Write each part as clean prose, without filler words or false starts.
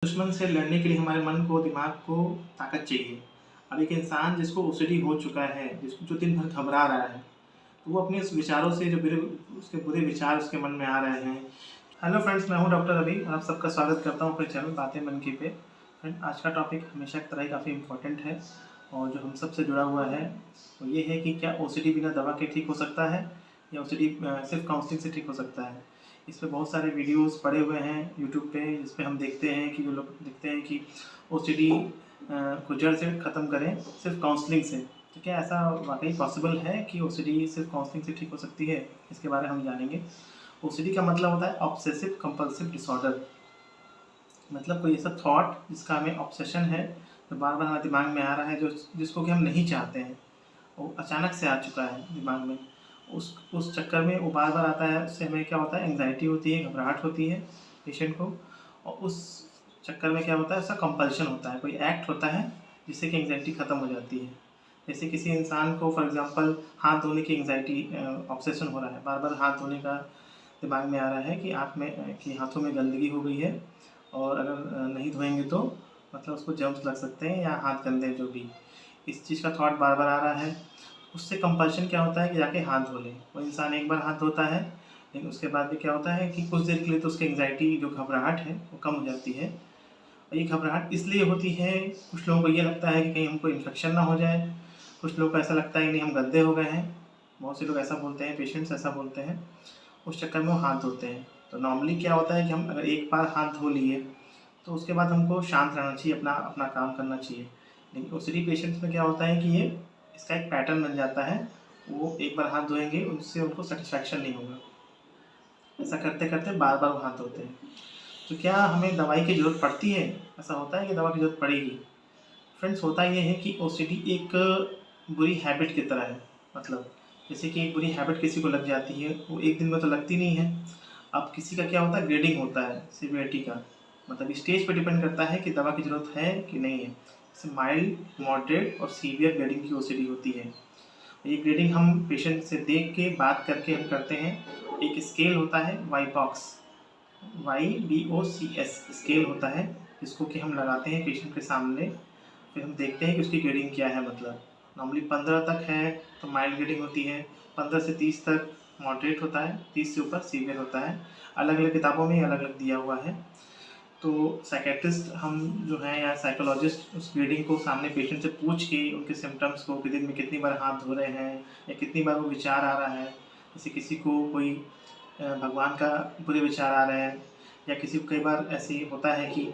दुश्मन से लड़ने के लिए हमारे मन को, दिमाग को ताकत चाहिए। अब एक इंसान जिसको ओसीडी हो चुका है, जिसको जो दिन भर घबरा रहा है, तो वो अपने उस विचारों से जो उसके बुरे विचार उसके मन में आ रहे हैं। हेलो फ्रेंड्स, मैं हूं डॉक्टर रवि और आप सबका स्वागत करता हूं अपने चैनल बातें मन की पे। फ्रेंड, आज का टॉपिक हमेशा की तरह ही काफ़ी इम्पोर्टेंट है और जो हम सबसे जुड़ा हुआ है वो ये है कि क्या ओसीडी बिना दवा के ठीक हो सकता है या ओसीडी सिर्फ काउंसलिंग से ठीक हो सकता है। इस पे बहुत सारे वीडियोस पड़े हुए हैं यूट्यूब पे, जिस पे हम देखते हैं कि जो लोग देखते हैं कि ओसीडी को जड़ से ख़त्म करें सिर्फ काउंसलिंग से। तो क्या ऐसा वाकई पॉसिबल है कि ओसीडी सिर्फ काउंसलिंग से ठीक हो सकती है? इसके बारे में हम जानेंगे। ओसीडी का मतलब होता है ऑब्सेसिव कंपल्सिव डिसऑर्डर। मतलब कोई ऐसा थॉट जिसका हमें ऑब्सेशन है, जो बार बार हमारे दिमाग में आ रहा है, जो जिसको कि हम नहीं चाहते हैं, वो अचानक से आ चुका है दिमाग में। उस चक्कर में वो बार बार आता है। उससे हमें क्या होता है, एंग्जाइटी होती है, घबराहट होती है पेशेंट को। और उस चक्कर में क्या होता है, उसका कंपल्शन होता है, कोई एक्ट होता है जिससे कि एंग्जाइटी ख़त्म हो जाती है। जैसे किसी इंसान को फॉर एग्जांपल हाथ धोने की एंग्जाइटी ऑब्सेशन हो रहा है, बार बार हाथ धोने का दिमाग में आ रहा है कि हाथों में गंदगी हो गई है और अगर नहीं धोएंगे तो मतलब उसको जर्म्स लग सकते हैं या हाथ गंदे, जो भी इस चीज़ का थॉट बार बार आ रहा है। उससे कंपल्शन क्या होता है कि जाके हाथ धो ले। वो इंसान एक बार हाथ धोता है, लेकिन उसके बाद भी क्या होता है कि कुछ देर के लिए तो उसकी एंग्जाइटी, जो घबराहट है, वो कम हो जाती है। और ये घबराहट इसलिए होती है, कुछ लोगों को ये लगता है कि कहीं हमको इन्फेक्शन ना हो जाए, कुछ लोगों को ऐसा लगता है कि नहीं हम गंदे हो गए हैं। बहुत से लोग ऐसा बोलते हैं, पेशेंट्स ऐसा बोलते हैं। उस चक्कर में वो हाथ धोते हैं। तो नॉर्मली क्या होता है कि हम अगर एक बार हाथ धो लिए तो उसके बाद हमको शांत रहना चाहिए, अपना अपना काम करना चाहिए। लेकिन ओसीडी पेशेंट्स में क्या होता है कि ये इसका एक पैटर्न बन जाता है। वो एक बार हाथ धोएंगे, उससे उनको सेटिस्फैक्शन नहीं होगा, ऐसा करते करते बार बार वो हाथ धोते हैं। तो क्या हमें दवाई की ज़रूरत पड़ती है? ऐसा होता है कि दवा की ज़रूरत पड़ेगी? फ्रेंड्स, होता ये है कि ओसीडी एक बुरी हैबिट की तरह है। मतलब जैसे कि एक बुरी हैबिट किसी को लग जाती है, वो एक दिन में तो लगती नहीं है। अब किसी का क्या होता है, ग्रेडिंग होता है सीवियरिटी का। मतलब स्टेज पे डिपेंड करता है कि दवा की ज़रूरत है कि नहीं है। जैसे माइल्ड, मॉडरेट और सीवियर ग्रेडिंग की ओसीडी होती है। ये ग्रेडिंग हम पेशेंट से देख के, बात करके हम करते हैं। एक स्केल होता है YBOCS, YBOCS स्केल होता है, जिसको कि हम लगाते हैं पेशेंट के सामने। फिर हम देखते हैं कि उसकी ग्रेडिंग क्या है। मतलब नॉर्मली 15 तक है तो माइल्ड ग्रेडिंग होती है, 15 से 30 तक मॉडरेट होता है, 30 से ऊपर सीवियर होता है। अलग अलग किताबों में अलग अलग दिया हुआ है। तो साइकेट्रिस्ट हम जो हैं या साइकोलॉजिस्ट उस ग्रेडिंग को सामने पेशेंट से पूछ के उनके सिम्टम्स को, कि दिन में कितनी बार हाथ धो रहे हैं या कितनी बार वो विचार आ रहा है। जैसे किसी को कोई भगवान का बुरे विचार आ रहे हैं, या किसी को कई बार ऐसे होता है कि,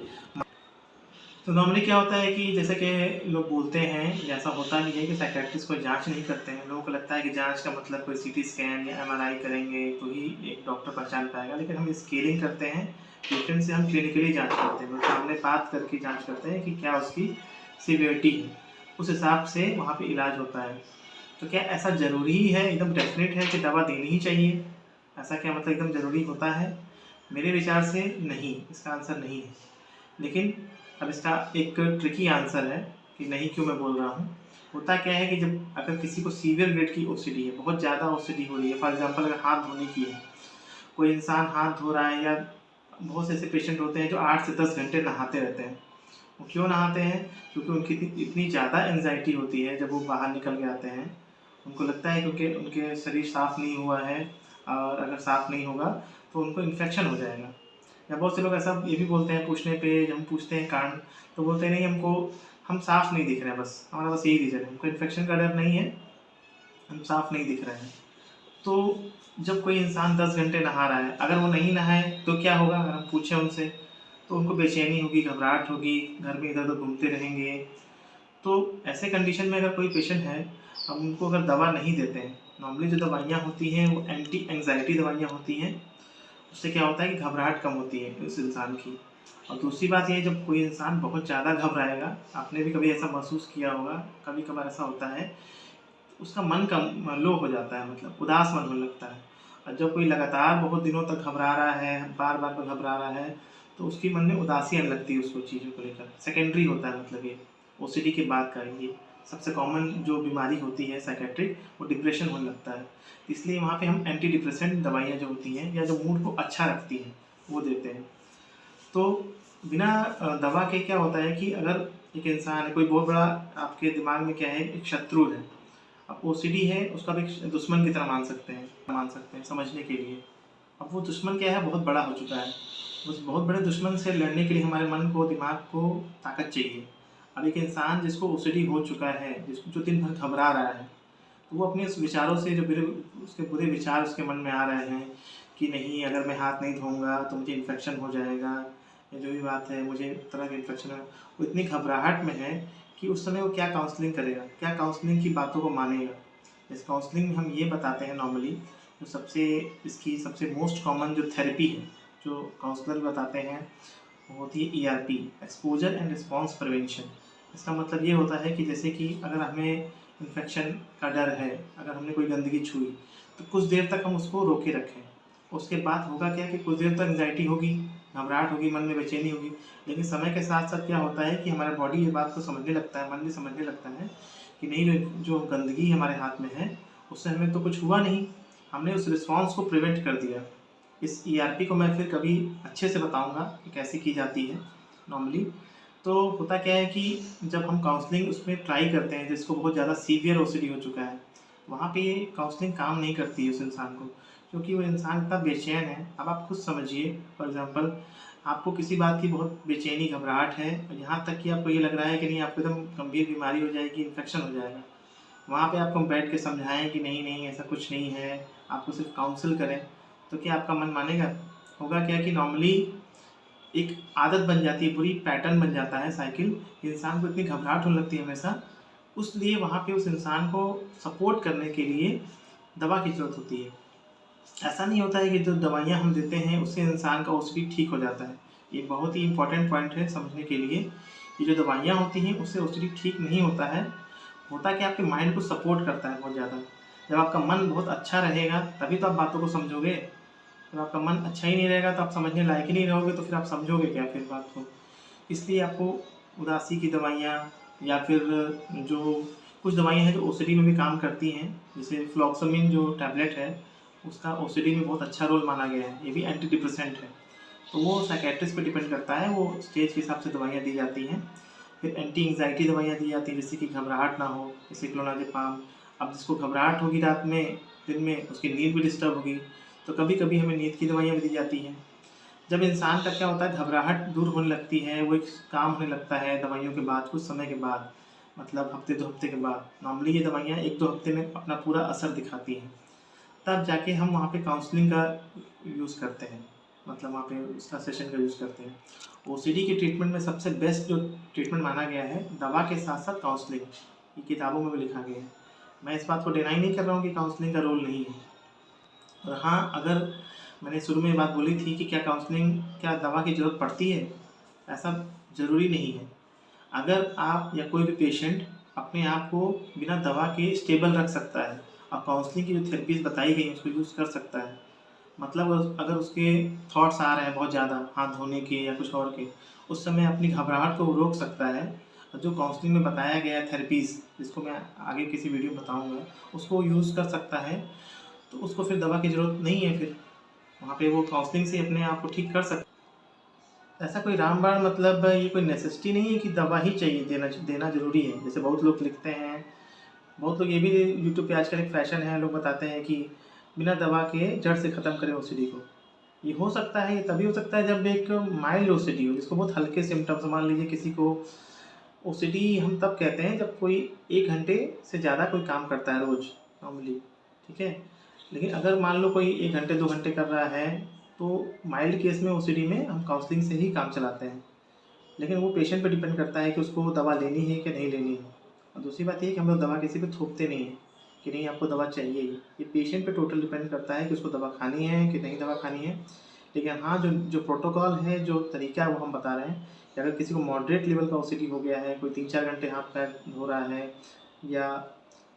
तो नॉर्मली क्या होता है कि जैसे कि लोग बोलते हैं, ऐसा होता नहीं है कि साइकेट्रिस्ट कोई जांच नहीं करते हैं। लोगों को लगता है कि जांच का मतलब कोई सीटी स्कैन या एमआरआई करेंगे तो ही एक डॉक्टर पहचान पाएगा। लेकिन हम स्केलिंग करते हैं, पेशेंट से हम क्लिनिकली जांच करते हैं, मतलब सामने बात करके जांच करते हैं कि क्या उसकी सीवियरिटी है। उस हिसाब से वहाँ पे इलाज होता है। तो क्या ऐसा ज़रूरी है, एकदम डेफिनेट है कि दवा देनी ही चाहिए? ऐसा क्या मतलब एकदम ज़रूरी होता है? मेरे विचार से नहीं, इसका आंसर नहीं है। लेकिन अब इसका एक ट्रिकी आंसर है कि नहीं क्यों मैं बोल रहा हूँ। होता क्या है कि जब अगर किसी को सीवियर ग्रेड की ओसीडी है, बहुत ज़्यादा ओसीडी हो रही है, फॉर एग्जांपल अगर हाथ धोने की है, कोई इंसान हाथ धो रहा है, या बहुत से ऐसे पेशेंट होते हैं जो 8 से 10 घंटे नहाते रहते हैं। वो क्यों नहाते हैं? क्योंकि उनकी इतनी ज़्यादा एंग्जाइटी होती है जब वो बाहर निकल के आते हैं। उनको लगता है क्योंकि उनके शरीर साफ़ नहीं हुआ है, और अगर साफ़ नहीं होगा तो उनको इन्फेक्शन हो जाएगा। या बहुत से लोग ऐसा ये भी बोलते हैं, पूछने पे जब हम पूछते हैं कारण, तो बोलते हैं नहीं हमको, हम साफ़ नहीं दिख रहे हैं, बस हमारा बस यही रीज़न है, हमको इन्फेक्शन का डर नहीं है, हम साफ़ नहीं दिख रहे हैं। तो जब कोई इंसान 10 घंटे नहा रहा है, अगर वो नहीं नहाए तो क्या होगा? अगर हम पूछें उनसे तो उनको बेचैनी होगी, घबराहट होगी, घर में इधर-उधर घूमते रहेंगे। तो ऐसे कंडीशन में अगर कोई पेशेंट है, हम उनको अगर दवा नहीं देते हैं, नॉर्मली जो दवाइयाँ होती हैं वो एंटी एंग्जाइटी दवाइयाँ होती हैं। उससे क्या होता है कि घबराहट कम होती है उस इंसान की। और दूसरी बात ये है, जब कोई इंसान बहुत ज़्यादा घबराएगा, आपने भी कभी ऐसा महसूस किया होगा, कभी-कभार ऐसा होता है, उसका मन कम लो हो जाता है, मतलब उदास मन होने लगता है। और जब कोई लगातार बहुत दिनों तक घबरा रहा है, बार-बार घबरा रहा है, तो उसके मन में उदासी आने लगती है उसको चीज़ों को लेकर। सेकेंडरी होता है, मतलब ये ओसीडी के बाद का ये सबसे कॉमन जो बीमारी होती है साइकेट्रिक, वो डिप्रेशन होने लगता है। इसलिए वहाँ पे हम एंटी डिप्रेसेंट दवाइयाँ जो होती हैं, या जो मूड को अच्छा रखती हैं, वो देते हैं। तो बिना दवा के क्या होता है कि अगर एक इंसान है, कोई बहुत बड़ा आपके दिमाग में क्या है, एक शत्रु है। अब ओसीडी है, उसका भी एक दुश्मन की तरह मान सकते हैं समझने के लिए। अब वो दुश्मन क्या है, बहुत बड़ा हो चुका है। उस बहुत बड़े दुश्मन से लड़ने के लिए हमारे मन को, दिमाग को ताकत चाहिए। अब एक इंसान जिसको ओसीडी हो चुका है, जिसको जो दिन भर घबरा रहा है, तो वो अपने उस विचारों से, जो उसके बुरे विचार उसके मन में आ रहे हैं कि नहीं, अगर मैं हाथ नहीं धोऊंगा तो मुझे इन्फेक्शन हो जाएगा, या जो भी बात है मुझे तरह के इन्फेक्शन है, वो इतनी घबराहट में है कि उस समय वो क्या काउंसलिंग करेगा, क्या काउंसलिंग की बातों को मानेगा। इस काउंसलिंग में हम ये बताते हैं नॉर्मली, जो इसकी सबसे मोस्ट कॉमन जो थेरेपी है, जो काउंसलर बताते हैं, वो होती है ERP, exposure and response prevention. इसका मतलब ये होता है कि जैसे कि अगर हमें इन्फेक्शन का डर है, अगर हमने कोई गंदगी छुई, तो कुछ देर तक हम उसको रोके रखें। उसके बाद होगा क्या कि कुछ देर तक एंग्जाइटी होगी, घबराहट होगी, मन में बेचैनी होगी, लेकिन समय के साथ साथ क्या होता है कि हमारा बॉडी ये बात को समझने लगता है, मन भी समझने लगता है कि नहीं, जो गंदगी हमारे हाथ में है उससे हमें तो कुछ हुआ नहीं, हमने उस रिस्पॉन्स को प्रिवेंट कर दिया। इस ERP को मैं फिर कभी अच्छे से बताऊंगा कि कैसे की जाती है नॉर्मली। तो होता क्या है कि जब हम काउंसलिंग उसमें ट्राई करते हैं, जिसको बहुत ज़्यादा सीवियर ओसीडी हो चुका है, वहाँ पे काउंसलिंग काम नहीं करती है उस इंसान को, क्योंकि वो इंसान इतना बेचैन है। अब आप खुद समझिए, फॉर एग्जांपल आपको किसी बात की बहुत बेचैनी, घबराहट है, यहाँ तक कि आपको ये लग रहा है कि नहीं, आपको एकदम गंभीर बीमारी हो जाएगी, इन्फेक्शन हो जाएगा। वहाँ पे आपको बैठ के समझाएं कि नहीं नहीं, ऐसा कुछ नहीं है, आपको सिर्फ काउंसिल करें, तो क्या आपका मन मानेगा? होगा क्या कि नॉर्मली एक आदत बन जाती है, पूरी पैटर्न बन जाता है साइकिल। इंसान को इतनी घबराहट होने लगती है हमेशा, उसलिए वहाँ पे उस इंसान को सपोर्ट करने के लिए दवा की ज़रूरत होती है। ऐसा नहीं होता है कि जो दवाइयाँ हम देते हैं उससे इंसान का ओसीडी ठीक हो जाता है। ये बहुत ही इम्पोर्टेंट पॉइंट है समझने के लिए। ये जो दवाइयाँ होती हैं उससे ओसीडी ठीक नहीं होता है। होता है कि आपके माइंड को सपोर्ट करता है बहुत ज़्यादा। जब आपका मन बहुत अच्छा रहेगा तभी तो आप बातों को समझोगे। जब आपका मन अच्छा ही नहीं रहेगा तो आप समझने लायक ही नहीं रहोगे, तो फिर आप समझोगे क्या फिर बात को। इसलिए आपको उदासी की दवाइयाँ, या फिर जो कुछ दवाइयाँ हैं जो ओसीडी में भी काम करती हैं, जैसे फ्लॉक्सामिन जो टैबलेट है, उसका ओसीडी में बहुत अच्छा रोल माना गया है। ये भी एंटी डिप्रेसेंट है, तो वो साइकेट्रिस्ट पे डिपेंड करता है, वो स्टेज के हिसाब से दवाइयाँ दी जाती हैं। फिर एंटी एंग्जाइटी दवाइयाँ दी जाती हैं, जिससे कि घबराहट ना हो, जैसे क्लोनाज़ेपाम। अब जिसको घबराहट होगी रात में, दिन में उसकी नींद भी डिस्टर्ब होगी, तो कभी कभी हमें नींद की दवाइयाँ भी दी जाती हैं। जब इंसान का क्या होता है, घबराहट दूर होने लगती है, वो एक काम होने लगता है दवाइयों के बाद, कुछ समय के बाद, मतलब हफ्ते 2 हफ्ते के बाद। नॉर्मली ये दवाइयाँ 1-2 हफ्ते में अपना पूरा असर दिखाती हैं, तब जाके हम वहाँ पे काउंसलिंग का यूज़ करते हैं, मतलब वहाँ पे उसका सेशन का यूज़ करते हैं। ओसीडी के ट्रीटमेंट में सबसे बेस्ट जो ट्रीटमेंट माना गया है, दवा के साथ साथ काउंसलिंग। ये किताबों में भी लिखा गया है। मैं इस बात को डिनाई नहीं कर रहा हूँ कि काउंसलिंग का रोल नहीं है। और हाँ, अगर मैंने शुरू में ये बात बोली थी कि क्या दवा की ज़रूरत पड़ती है, ऐसा ज़रूरी नहीं है। अगर आप या कोई भी पेशेंट अपने आप को बिना दवा के स्टेबल रख सकता है और काउंसलिंग की जो थेरेपीज़ बताई गई हैं उसको यूज़ कर सकता है, मतलब अगर उसके थॉट्स आ रहे हैं बहुत ज़्यादा हाथ धोने के या कुछ और के, उस समय अपनी घबराहट को रोक सकता है। और जो काउंसलिंग में बताया गया है थेरेपीज़, जिसको मैं आगे किसी वीडियो में बताऊँगा, उसको यूज़ कर सकता है, तो उसको फिर दवा की ज़रूरत नहीं है। फिर वहाँ पे वो काउंसलिंग से अपने आप को ठीक कर सकता है। ऐसा कोई रामबाण, मतलब ये कोई नेसेसिटी नहीं है कि दवा ही चाहिए, देना ज़रूरी है। जैसे बहुत लोग लिखते हैं, बहुत लोग ये भी, यूट्यूब पे आजकल एक फ़ैशन है, लोग बताते हैं कि बिना दवा के जड़ से ख़त्म करें ओसीडी को। ये हो सकता है, ये तभी हो सकता है जब एक माइल्ड ओसीडी हो, जिसको बहुत हल्के सिम्पटम्स, मान लीजिए किसी को ओसीडी हम तब कहते हैं जब कोई 1 घंटे से ज़्यादा कोई काम करता है रोज़ नॉर्मली, ठीक है। लेकिन अगर मान लो कोई 1 घंटे 2 घंटे कर रहा है, तो माइल्ड केस में ओसीडी में हम काउंसलिंग से ही काम चलाते हैं। लेकिन वो पेशेंट पे डिपेंड करता है कि उसको दवा लेनी है कि नहीं लेनी है। और दूसरी बात ये है कि हम लोग दवा किसी पे थोपते नहीं हैं कि नहीं आपको दवा चाहिए ही। ये पेशेंट पे टोटल डिपेंड करता है कि उसको दवा खानी है कि नहीं दवा खानी है। लेकिन हाँ, जो जो प्रोटोकॉल है, जो तरीका है, वो हम बता रहे हैं कि अगर किसी को मॉडरेट लेवल का ओसीडी हो गया है, कोई 3-4 घंटे हाथ पैर धो रहा है, या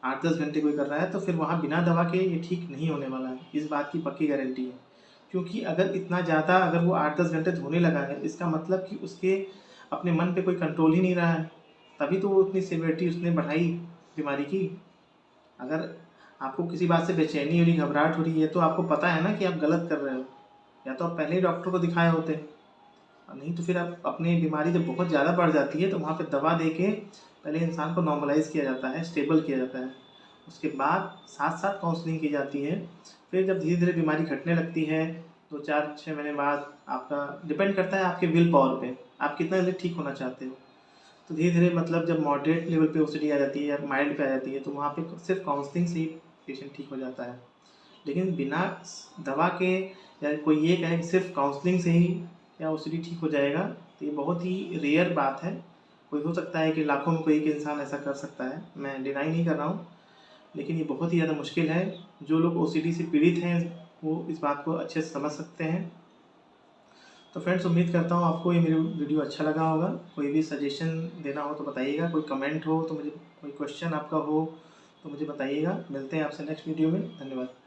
8-10 घंटे कोई कर रहा है, तो फिर वहाँ बिना दवा के ये ठीक नहीं होने वाला है। इस बात की पक्की गारंटी है। क्योंकि अगर इतना ज़्यादा, अगर वो 8-10 घंटे धोने लगा है, इसका मतलब कि उसके अपने मन पे कोई कंट्रोल ही नहीं रहा है, तभी तो वो उतनी सीवियरिटी उसने बढ़ाई बीमारी की। अगर आपको किसी बात से बेचैनी हो रही, घबराहट हो रही है, तो आपको पता है ना कि आप गलत कर रहे हो, या तो आप पहले ही डॉक्टर को दिखाए होते। नहीं तो फिर आप अपनी बीमारी जब बहुत ज़्यादा बढ़ जाती है तो वहाँ पे दवा दे के पहले इंसान को नॉर्मलाइज़ किया जाता है, स्टेबल किया जाता है। उसके बाद साथ-साथ काउंसलिंग की जाती है। फिर जब धीरे-धीरे बीमारी घटने लगती है, 2, 4, 6 महीने बाद आपका डिपेंड करता है आपके विल पावर पे, आप कितना जल्दी ठीक होना चाहते हो। तो धीरे-धीरे मतलब जब मॉडरेट लेवल पे ओसीडी आ जाती है या माइल्ड पे आ जाती है, तो वहाँ पे सिर्फ़ काउंसलिंग से ही पेशेंट ठीक हो जाता है। लेकिन बिना दवा के या कोई ये कहे कि सिर्फ़ काउंसलिंग से ही या ओसीडी ठीक हो जाएगा, तो ये बहुत ही रेयर बात है। कोई हो सकता है कि लाखों में कोई एक इंसान ऐसा कर सकता है, मैं डिनाई नहीं कर रहा हूँ, लेकिन ये बहुत ही ज़्यादा मुश्किल है। जो लोग ओसीडी से पीड़ित हैं, वो इस बात को अच्छे से समझ सकते हैं। तो फ्रेंड्स, उम्मीद करता हूँ आपको ये मेरी वीडियो अच्छा लगा होगा। कोई भी सजेशन देना हो तो बताइएगा, कोई कमेंट हो तो मुझे, कोई क्वेश्चन आपका हो तो मुझे बताइएगा। मिलते हैं आपसे नेक्स्ट वीडियो में। धन्यवाद।